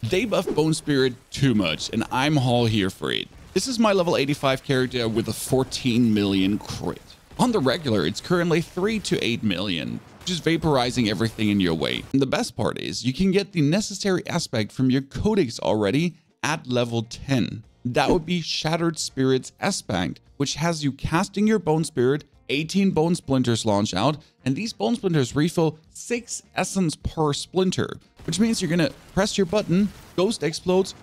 They buff Bone Spirit too much, and I'm all here for it. This is my level 85 character with a 14 million crit. On the regular, it's currently 3 to 8 million, just vaporizing everything in your way. And the best part is you can get the necessary aspect from your Codex already at level 10. That would be Shattered Spirit's aspect, which has you casting your Bone Spirit, 18 Bone Splinters launch out, and these Bone Splinters refill 6 essence per splinter, which means you're gonna press your button, Ghost explodes,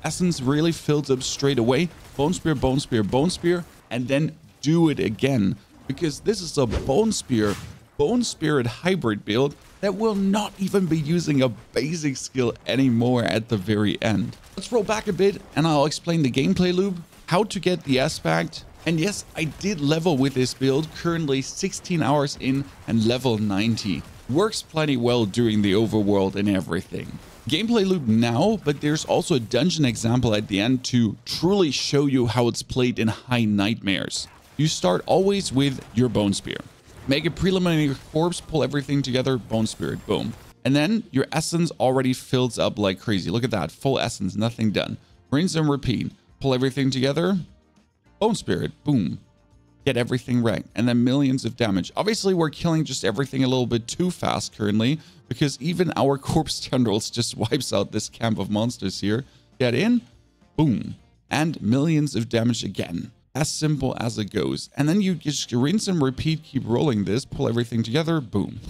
essence really fills up straight away, Bone Spear, Bone Spear, Bone Spear, and then do it again, because this is a Bone Spear, Bone Spirit hybrid build that will not even be using a basic skill anymore at the very end. Let's roll back a bit and I'll explain the gameplay loop, how to get the aspect. And yes, I did level with this build, currently 16 hours in and level 90. Works plenty well during the overworld and everything. Gameplay loop now, but there's also a dungeon example at the end to truly show you how it's played in High Nightmares. You start always with your Bone Spear. Make a preliminary corpse, pull everything together, Bone Spirit, boom. And then your essence already fills up like crazy. Look at that, full essence, nothing done. Rinse and repeat, pull everything together, Bone Spirit, boom. Get everything right, and then millions of damage. Obviously, we're killing just everything a little bit too fast currently, because even our corpse tendrils just wipes out this camp of monsters here. Get in, boom, and millions of damage again. As simple as it goes. And then you just rinse and repeat, keep rolling this, pull everything together, boom.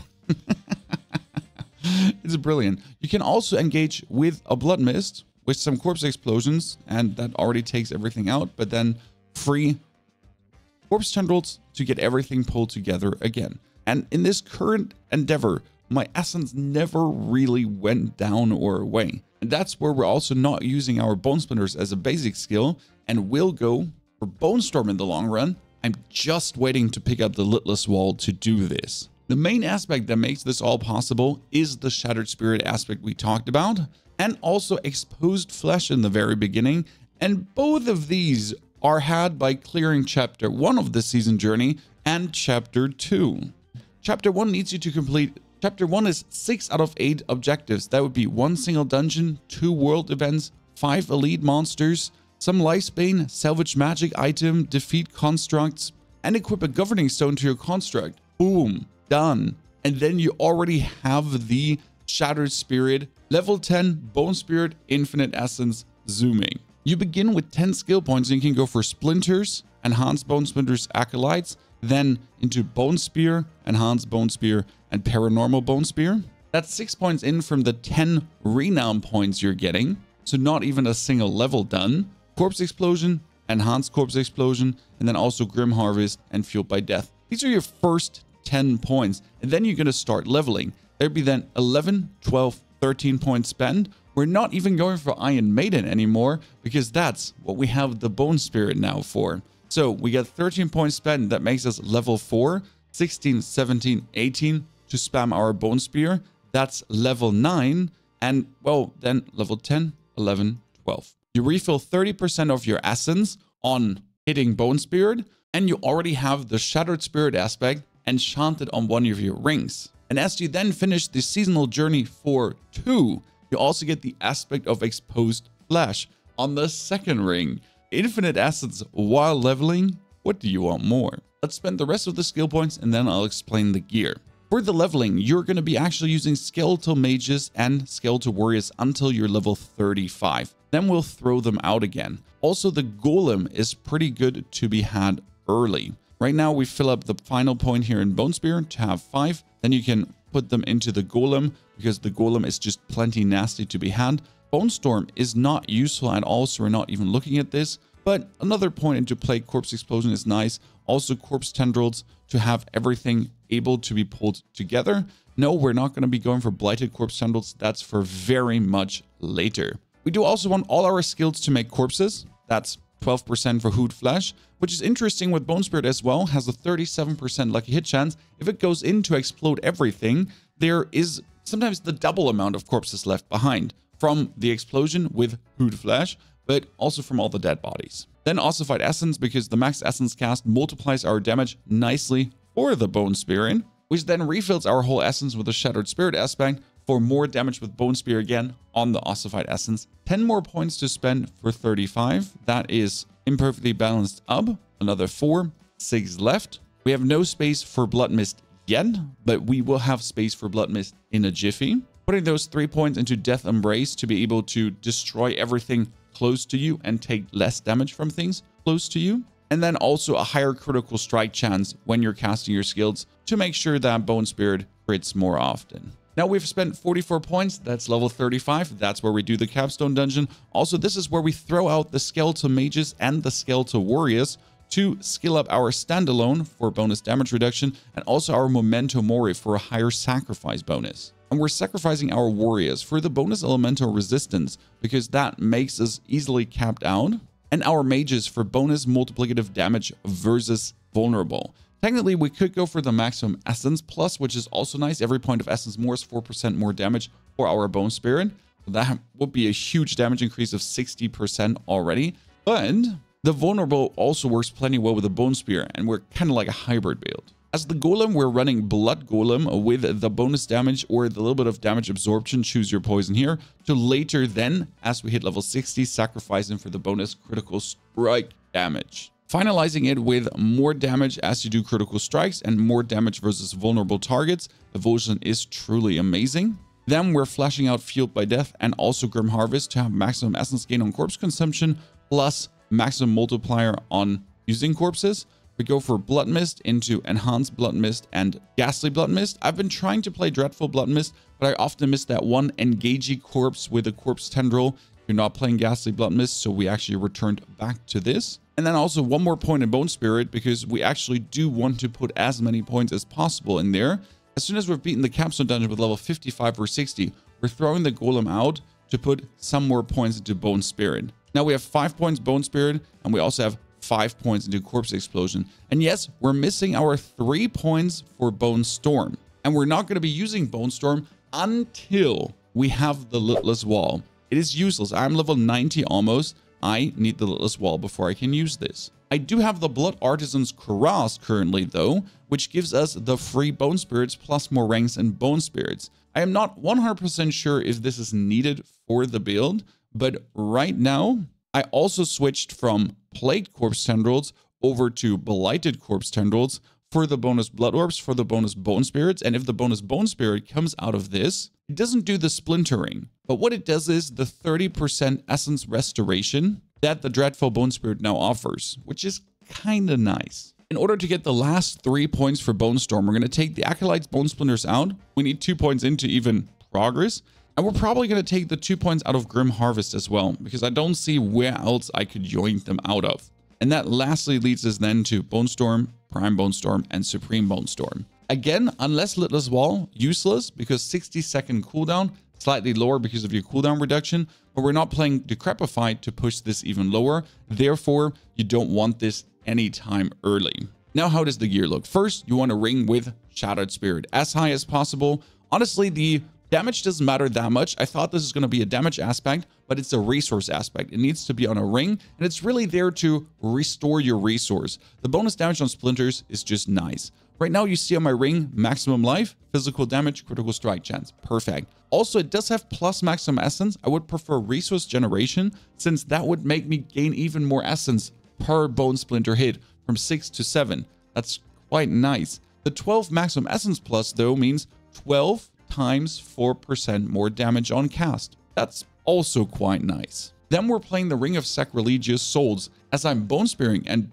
It's brilliant. You can also engage with a Blood Mist, with some corpse explosions, and that already takes everything out, but then free corpse tendrils to get everything pulled together again. And in this current endeavor, my essence never really went down or away. And that's where we're also not using our Bone Splinters as a basic skill, and will go for Bone Storm in the long run. I'm just waiting to pick up the Lidless Wall to do this. The main aspect that makes this all possible is the Shattered Spirit aspect we talked about, and also Exposed Flesh in the very beginning, and both of these are had by clearing Chapter 1 of the season journey and Chapter 2. Chapter 1 needs you to complete. Chapter 1 is 6 out of 8 objectives. That would be 1 single dungeon, 2 world events, 5 elite monsters, some lifespan, salvage magic item, defeat constructs, and equip a governing stone to your construct. Boom, done. And then you already have the Shattered Spirit, level 10, Bone Spirit, Infinite Essence, zooming. You begin with 10 skill points and you can go for Splinters, Enhanced Bone Splinters, Acolytes, then into Bone Spear, Enhanced Bone Spear, and Paranormal Bone Spear. That's 6 points in from the 10 Renown points you're getting, so not even a single level done. Corpse Explosion, Enhanced Corpse Explosion, and then also Grim Harvest and Fueled by Death. These are your first 10 points, and then you're going to start leveling. There'd be then 11, 12, 13 points spent. We're not even going for Iron Maiden anymore, because that's what we have the Bone Spirit now for. So we get 13 points spent, that makes us level 4, 16, 17, 18 to spam our Bone Spear. That's level 9, and well, then level 10, 11, 12. You refill 30% of your essence on hitting Bone Spirit, and you already have the Shattered Spirit aspect enchanted on one of your rings. And as you then finish the seasonal journey for 2, you also get the aspect of Exposed Flesh on the second ring. Infinite Essence while leveling. What do you want more? Let's spend the rest of the skill points and then I'll explain the gear. For the leveling, you're going to be actually using Skeletal Mages and Skeletal Warriors until you're level 35. Then we'll throw them out again. Also, the Golem is pretty good to be had early. Right now, we fill up the final point here in Bone Spear to have 5. Then you can put them into the Golem, because the Golem is just plenty nasty to be had. Bone Storm is not useful at all, so we're not even looking at this. But another point into play, Corpse Explosion is nice. Also, Corpse Tendrils to have everything able to be pulled together. No, we're not going to be going for Blighted Corpse Tendrils. That's for very much later. We do also want all our skills to make corpses. That's 12% for Hood Flesh, which is interesting with Bone Spirit as well. Has a 37% lucky hit chance. If it goes in to explode everything, there is sometimes the double amount of corpses left behind from the explosion with Hood Flesh, but also from all the dead bodies. Then Ossified Essence, because the max essence cast multiplies our damage nicely for the Bone Spirit, which then refills our whole essence with a Shattered Spirit aspect for more damage with Bone Spear again on the ossified essence. 10 more points to spend for 35. That is imperfectly balanced up. Another 4, 6 left. We have no space for Blood Mist yet, but we will have space for Blood Mist in a jiffy. Putting those 3 points into Death Embrace to be able to destroy everything close to you and take less damage from things close to you. And then also a higher critical strike chance when you're casting your skills to make sure that Bone Spirit crits more often. Now we've spent 44 points. That's level 35. That's where we do the capstone dungeon. Also, this is where we throw out the skeletal mages and the skeletal warriors to skill up our standalone for bonus damage reduction and also our memento mori for a higher sacrifice bonus. And we're sacrificing our warriors for the bonus elemental resistance because that makes us easily capped out, and our mages for bonus multiplicative damage versus vulnerable. Technically, we could go for the maximum essence plus, which is also nice. Every point of essence more is 4% more damage for our Bone Spirit. So that would be a huge damage increase of 60% already. But the vulnerable also works plenty well with the Bone Spear, and we're kind of like a hybrid build. As the Golem, we're running Blood Golem with the bonus damage or the little bit of damage absorption, choose your poison here, to later then, as we hit level 60, sacrificing for the bonus critical strike damage. Finalizing it with more damage as you do critical strikes and more damage versus vulnerable targets. Evolution is truly amazing. Then we're flashing out Fueled by Death and also Grim Harvest to have maximum essence gain on corpse consumption plus maximum multiplier on using corpses. We go for Blood Mist into Enhanced Blood Mist and Ghastly Blood Mist. I've been trying to play Dreadful Blood Mist, but I often miss that one engagey corpse with a corpse tendril. You're not playing Ghastly Blood Mist, so we actually returned back to this. And then also one more point in Bone Spirit because we actually do want to put as many points as possible in there. As soon as we've beaten the capstone dungeon with level 55 or 60, we're throwing the Golem out to put some more points into Bone Spirit. Now we have 5 points Bone Spirit, and we also have 5 points into Corpse Explosion. And yes, we're missing our 3 points for Bone Storm. And we're not going to be using Bone Storm until we have the Lidless Wall. It is useless. I'm level 90 almost. I need the Lidless Wall before I can use this. I do have the Blood Artisan's Cuirass currently though, which gives us the free Bone Spirits plus more ranks in Bone Spirits. I am not 100% sure if this is needed for the build, but right now I also switched from Plagued Corpse Tendrils over to Blighted Corpse Tendrils for the bonus Blood Orbs, for the bonus Bone Spirits. And if the bonus Bone Spirit comes out of this, it doesn't do the Splintering. But what it does is the 30% Essence Restoration that the Dreadful Bone Spirit now offers, which is kind of nice. In order to get the last 3 points for Bone Storm, we're going to take the Acolyte's Bone Splinters out. We need 2 points into even progress. And we're probably going to take the 2 points out of Grim Harvest as well, because I don't see where else I could yoink them out of. And that lastly leads us then to Bone Storm, Prime Bone Storm, and Supreme Bone Storm. Again, unless Lidless Wall, useless because 60-second cooldown, slightly lower because of your cooldown reduction, but we're not playing Decrepified to push this even lower. Therefore, you don't want this anytime early. Now, how does the gear look? First, you want a ring with Shattered Spirit as high as possible. Honestly, the damage doesn't matter that much. I thought this is going to be a damage aspect, but it's a resource aspect. It needs to be on a ring, and it's really there to restore your resource. The bonus damage on Splinters is just nice. Right now, you see on my ring, maximum life, physical damage, critical strike chance. Perfect. Also, it does have plus maximum essence. I would prefer resource generation, since that would make me gain even more essence per bone splinter hit from 6 to 7. That's quite nice. The 12 maximum essence plus, though, means 12 times 4% more damage on cast. That's also quite nice. Then we're playing the Ring of Sacrilegious Souls. As I'm bone spearing and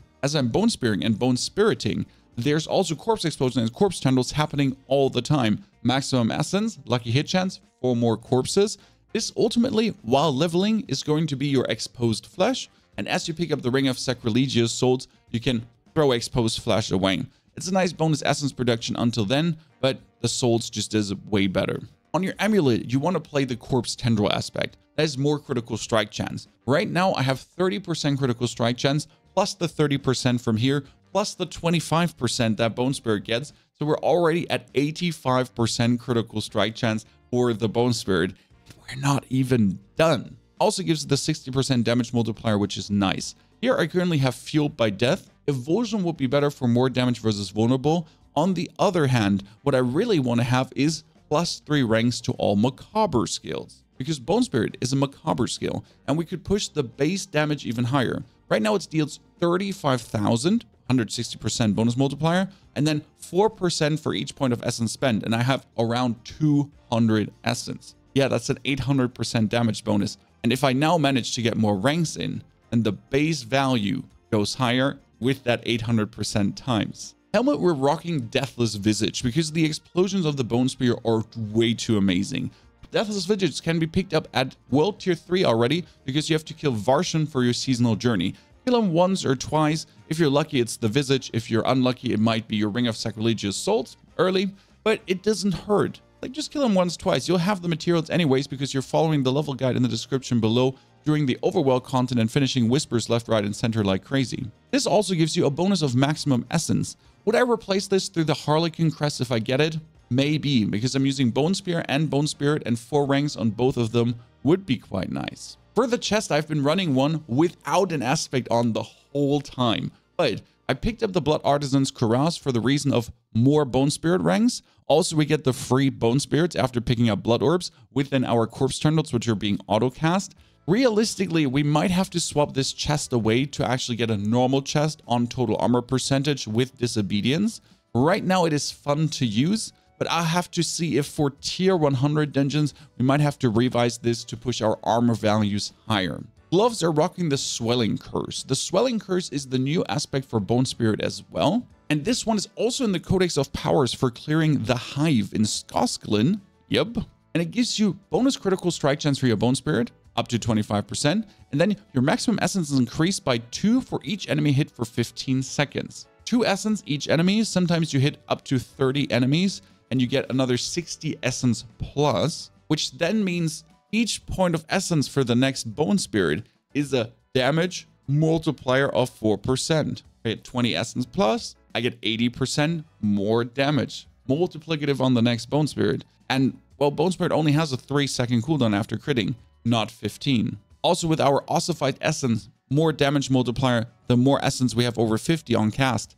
bone spiriting, there's also Corpse Explosion and Corpse Tendrils happening all the time. Maximum essence, lucky hit chance, 4 more corpses. This ultimately, while leveling, is going to be your exposed flesh. And as you pick up the Ring of Sacrilegious Souls, you can throw exposed flesh away. It's a nice bonus essence production until then, but the souls just does way better. On your amulet, you want to play the Corpse Tendril aspect. That is more critical strike chance. Right now, I have 30% critical strike chance, plus the 30% from here, plus the 25% that Bone Spirit gets. So we're already at 85% critical strike chance for the Bone Spirit. We're not even done. Also gives the 60% damage multiplier, which is nice. Here I currently have Fueled by Death. Evolution will be better for more damage versus vulnerable. On the other hand, what I really want to have is +3 ranks to all macabre skills, because Bone Spirit is a macabre skill, and we could push the base damage even higher. Right now it deals 35,000, 160% bonus multiplier, and then 4% for each point of essence spent, and I have around 200 essence. Yeah, that's an 800% damage bonus. And if I now manage to get more ranks in, then the base value goes higher with that 800% times. Helmet, we're rocking Deathless Visage because the explosions of the Bone Spear are way too amazing. Deathless Visage can be picked up at World Tier 3 already because you have to kill Varshan for your seasonal journey. Kill him once or twice. If you're lucky, it's the Visage. If you're unlucky, it might be your Ring of Sacrilegious Souls early, but it doesn't hurt. Like, just kill him once, twice. You'll have the materials anyways because you're following the level guide in the description below during the Overwhelmed content and finishing Whispers left, right, and center like crazy. This also gives you a bonus of maximum essence. Would I replace this through the Harlequin Crest if I get it? Maybe, because I'm using Bone Spear and Bone Spirit, and 4 ranks on both of them would be quite nice. For the chest, I've been running one without an aspect on the whole time, but I picked up the Blood Artisan's Cuirass for the reason of more Bone Spirit ranks. Also, we get the free Bone Spirits after picking up Blood Orbs within our Corpse Trundles, which are being auto-cast. Realistically, we might have to swap this chest away to actually get a normal chest on total armor percentage with Disobedience. Right now, it is fun to use, but I'll have to see if for tier 100 dungeons, we might have to revise this to push our armor values higher. Gloves are rocking the Swelling Curse. The Swelling Curse is the new aspect for Bone Spirit as well. And this one is also in the Codex of Powers for clearing the Hive in Skosklin. Yep. And it gives you bonus critical strike chance for your Bone Spirit, up to 25%. And then your maximum essence is increased by 2 for each enemy hit for 15 seconds. 2 essence each enemy. Sometimes you hit up to 30 enemies and you get another 60 essence plus, which then means each point of essence for the next Bone Spirit is a damage multiplier of 4%. I get 20 essence plus, I get 80% more damage. Multiplicative on the next Bone Spirit. And, well, Bone Spirit only has a 3-second cooldown after critting, not 15. Also, with our ossified essence, more damage multiplier, the more essence we have over 50 on cast.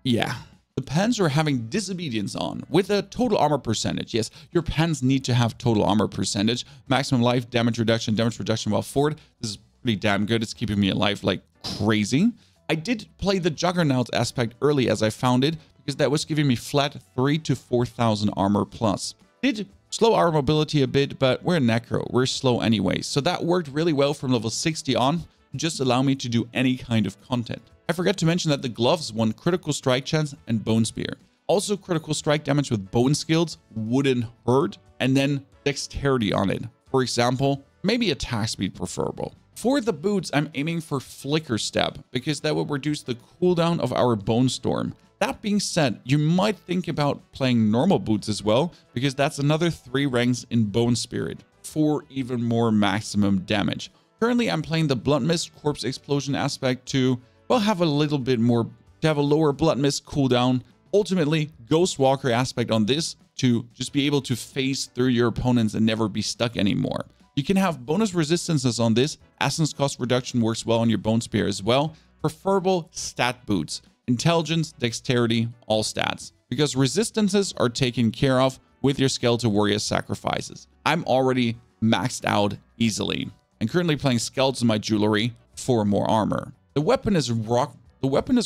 Yeah. The pants are having Disobedience on with a total armor percentage. Yes, your pants need to have total armor percentage. Maximum life, damage reduction while forward. This is pretty damn good. It's keeping me alive like crazy. I did play the Juggernaut aspect early as I found it because that was giving me flat 3,000 to 4,000 armor plus. Did slow our mobility a bit, but we're Necro. We're slow anyway. So that worked really well from level 60 on. Just allow me to do any kind of content. I forgot to mention that the gloves won critical strike chance and Bone Spear. Also, critical strike damage with bone skills wouldn't hurt, and then dexterity on it. For example, maybe attack speed preferable. For the boots, I'm aiming for Flicker Step because that will reduce the cooldown of our Bone Storm. That being said, you might think about playing normal boots as well because that's another 3 ranks in Bone Spirit for even more maximum damage. Currently, I'm playing the Blood Mist Corpse Explosion aspect to, well, have a little bit more, to have a lower Blood Mist cooldown. Ultimately, Ghost Walker aspect on this to just be able to phase through your opponents and never be stuck anymore. You can have bonus resistances on this. Essence cost reduction works well on your Bone Spear as well. Preferable stat boots. Intelligence, dexterity, all stats. Because resistances are taken care of with your Skeletal Warrior sacrifices. I'm already maxed out easily. I'm currently playing Skeletons in my jewelry for more armor. The weapon is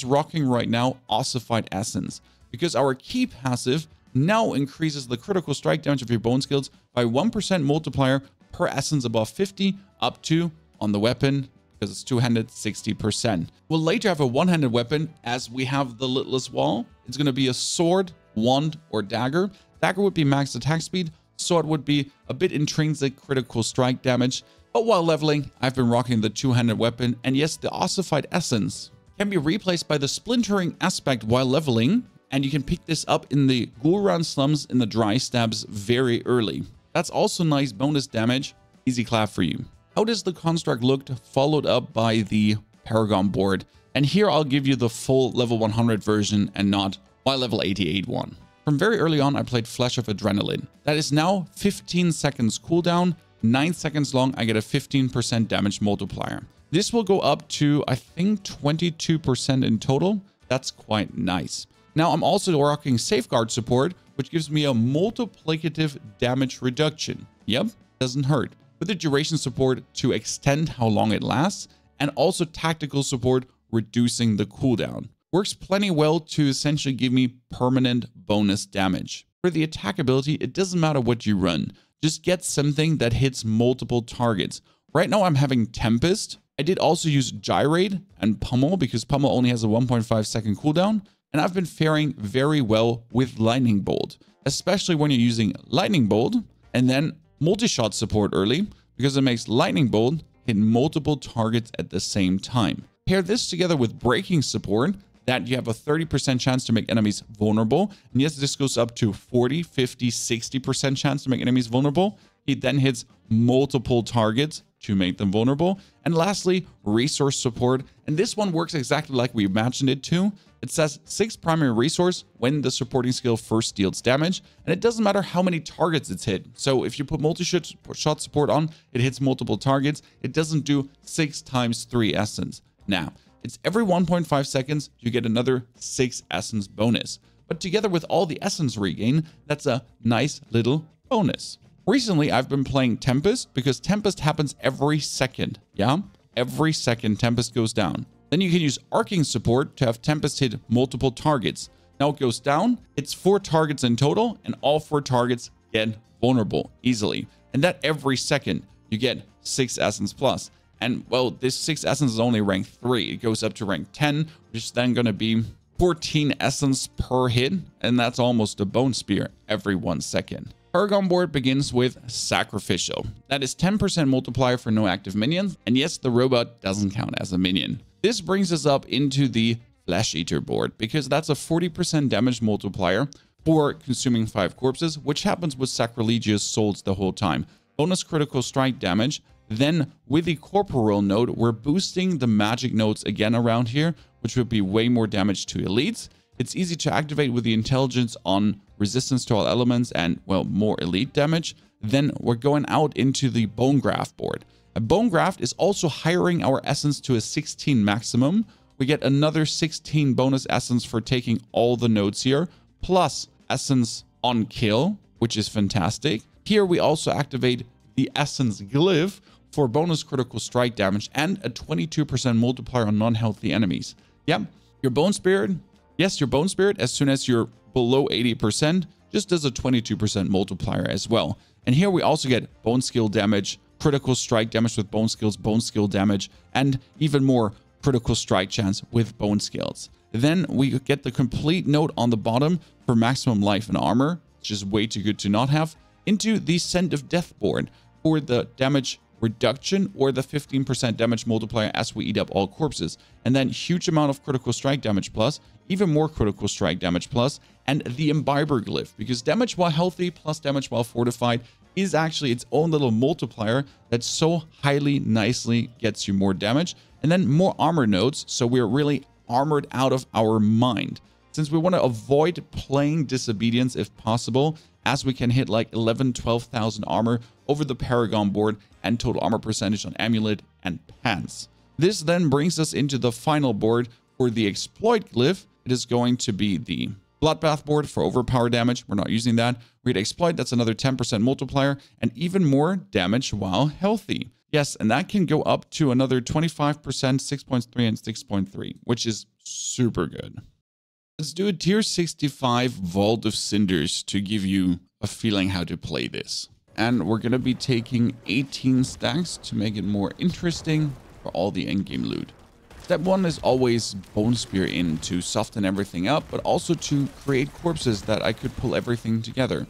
rocking right now Ossified Essence because our key passive now increases the critical strike damage of your bone skills by 1% multiplier per essence above 50 up to, on the weapon, because it's two-handed, 60%. We'll later have a one-handed weapon as we have the Lidless Wall. It's going to be a sword, wand, or dagger. Dagger would be max attack speed. Sword would be a bit intrinsic critical strike damage. But while leveling, I've been rocking the two-handed weapon, and yes, the Ossified Essence can be replaced by the Splintering Aspect while leveling, and you can pick this up in the Gulran Slums in the Dry Stabs very early. That's also nice bonus damage. Easy clap for you. How does the construct look, followed up by the Paragon board? And here I'll give you the full level 100 version and not my level 88 one. From very early on, I played Flash of Adrenaline. That is now 15 seconds cooldown. 9 seconds long, I get a 15% damage multiplier. This will go up to, I think, 22% in total. That's quite nice. Now, I'm also rocking Safeguard support, which gives me a multiplicative damage reduction. Yep, doesn't hurt. With the duration support to extend how long it lasts, and also tactical support reducing the cooldown. Works plenty well to essentially give me permanent bonus damage. For the attack ability, it doesn't matter what you run. Just get something that hits multiple targets. Right now I'm having Tempest. I did also use Gyrate and Pummel because Pummel only has a 1.5 second cooldown. And I've been faring very well with Lightning Bolt, especially when you're using Lightning Bolt and then multi-shot support early, because it makes Lightning Bolt hit multiple targets at the same time. Pair this together with Breaking support, that you have a 30% chance to make enemies vulnerable. And yes, this goes up to 40, 50, 60% chance to make enemies vulnerable. He then hits multiple targets to make them vulnerable. And lastly, Resource support. And this one works exactly like we imagined it to. It says 6 primary resource when the supporting skill first deals damage. And it doesn't matter how many targets it's hit. So if you put multi-shot support on, it hits multiple targets. It doesn't do 6 times 3 essence. Now, it's every 1.5 seconds, you get another 6 essence bonus. But together with all the essence regain, that's a nice little bonus. Recently, I've been playing Tempest because Tempest happens every second. Yeah, every second Tempest goes down. Then you can use Arcing support to have Tempest hit multiple targets. Now it goes down, it's 4 targets in total, and all 4 targets get vulnerable easily. And that every second, you get 6 essence plus. And well, this 6 essence is only rank 3. It goes up to rank 10, which is then going to be 14 essence per hit. And that's almost a bone spear every 1 second. Paragon board begins with Sacrificial. That is 10% multiplier for no active minions. And yes, the robot doesn't count as a minion. This brings us up into the Flesh Eater board because that's a 40% damage multiplier for consuming 5 corpses, which happens with Sacrilegious Souls the whole time. Bonus critical strike damage. Then with the Corporeal node, we're boosting the magic nodes again around here, which would be way more damage to elites. It's easy to activate with the intelligence on resistance to all elements and, well, more elite damage. Then we're going out into the Bone Graft board. A Bone Graft is also hiring our essence to a 16 maximum. We get another 16 bonus essence for taking all the nodes here, plus essence on kill, which is fantastic. Here we also activate the Essence Glyph for bonus critical strike damage and a 22% multiplier on non-healthy enemies. Yep, your Bone Spirit, yes, your Bone Spirit, as soon as you're below 80%, just does a 22% multiplier as well. And here we also get Bone Skill damage, critical strike damage with Bone Skills, Bone Skill damage, and even more critical strike chance with Bone Skills. Then we get the complete note on the bottom for maximum life and armor, which is way too good to not have, into the Scent of Death board for the damage reduction or the 15% damage multiplier as we eat up all corpses. And then huge amount of critical strike damage plus, even more critical strike damage plus, and the Imbiber Glyph, because damage while healthy plus damage while fortified is actually its own little multiplier that so highly nicely gets you more damage. And then more armor nodes, so we're really armored out of our mind. Since we want to avoid playing Disobedience if possible, as we can hit like 11,000-12,000 armor over the Paragon board and total armor percentage on Amulet and Pants. This then brings us into the final board for the Exploit Glyph. It is going to be the Bloodbath board for overpower damage. We're not using that. Read Exploit, that's another 10% multiplier and even more damage while healthy. Yes, and that can go up to another 25%, 6.3 and 6.3, which is super good. Let's do a tier 65 Vault of Cinders to give you a feeling how to play this. And we're going to be taking 18 stacks to make it more interesting for all the endgame loot. Step 1 is always Bone Spear in to soften everything up, but also to create corpses that I could pull everything together.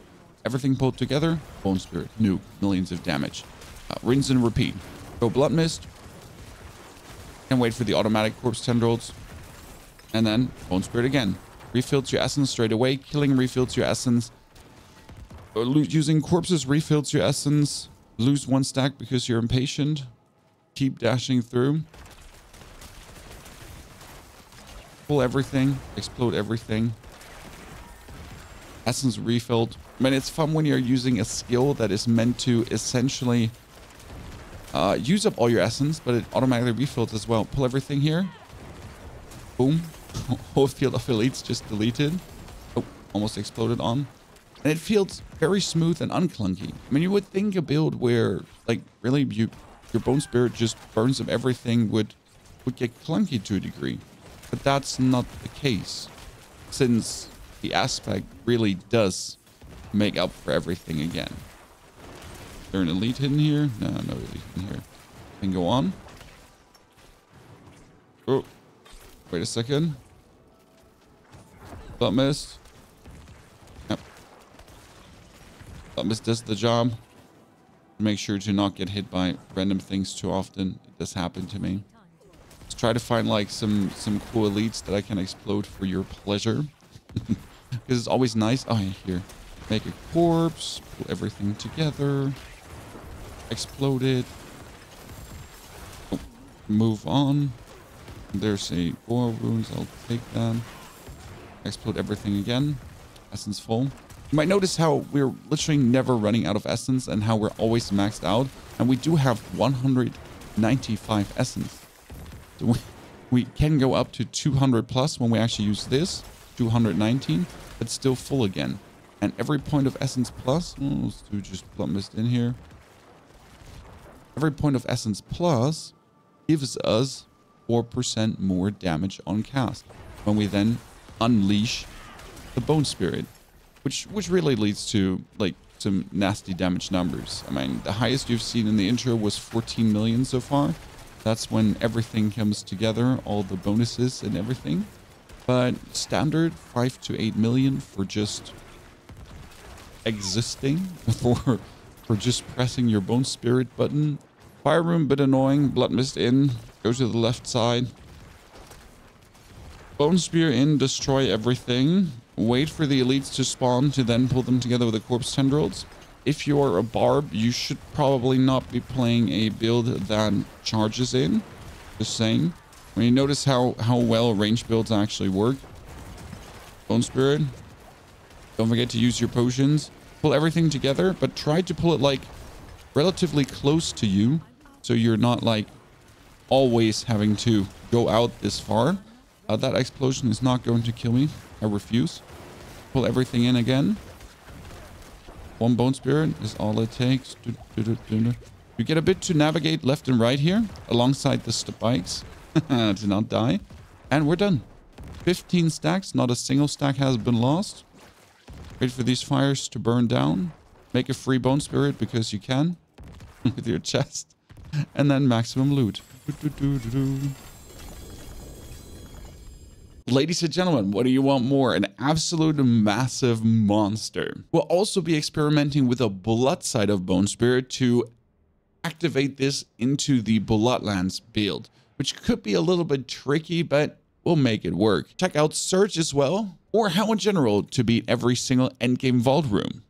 Everything pulled together, Bone Spear, nuke, millions of damage. Rinse and repeat. Go Blood Mist. Can't wait for the automatic corpse tendrils. And then Bone Spirit again. Refills your essence straight away. Killing refills your essence. Using corpses refills your essence. Lose 1 stack because you're impatient. Keep dashing through. Pull everything. Explode everything. Essence refilled. I mean, it's fun when you're using a skill that is meant to essentially use up all your essence, but it automatically refills as well. Pull everything here. Boom. Whole field of elites just deleted. Oh, almost exploded on. And it feels very smooth and unclunky. I mean, you would think a build where, like, really, your Bone Spirit just burns up everything would get clunky to a degree. But that's not the case, since the aspect really does make up for everything again. Is there an elite hidden here? No, no elite hidden here. Can go on. Oh, wait a second. Blood Mist. Yep. Blood Mist does the job. Make sure to not get hit by random things too often. It does happen to me. Let's try to find like some cool elites that I can explode for your pleasure. Because it's always nice. Oh, yeah, here. Make a corpse. Pull everything together. Explode it. Oh, move on. There's a gore wounds. I'll take that. Explode everything again. Essence full. You might notice how we're literally never running out of essence and how we're always maxed out. And we do have 195 essence. So we can go up to 200 plus when we actually use this. 219, but still full again. And every point of essence plus, let's do just Blood Mist in here. Every point of essence plus gives us 4% more damage on cast when we then unleash the Bone Spirit, which really leads to like some nasty damage numbers. I mean, the highest you've seen in the intro was 14 million so far. That's when everything comes together, all the bonuses and everything. But standard 5 to 8 million for just existing, for just pressing your Bone Spirit button. Fire Room, bit annoying. Blood Mist in. Go to the left side. Bone Spear in, destroy everything. Wait for the elites to spawn to then pull them together with the Corpse Tendrils. If you're a barb, you should probably not be playing a build that charges in. Just saying. When you notice how well range builds actually work. Bone Spirit. Don't forget to use your potions. Pull everything together, but try to pull it like relatively close to you. So you're not like always having to go out this far. That explosion is not going to kill me. I refuse. Pull everything in again. One Bone Spirit is all it takes. You get a bit to navigate left and right here alongside the spikes. To not die. And we're done. 15 stacks. Not a single stack has been lost. Wait for these fires to burn down. Make a free Bone Spirit because you can. With your chest. And then maximum loot. Ladies and gentlemen, what do you want more? An absolute massive monster. We'll also be experimenting with a blood side of Bone Spirit to activate this into the Bloodlands build, which could be a little bit tricky, but we'll make it work. Check out Surge as well, or how in general to beat every single endgame vault room.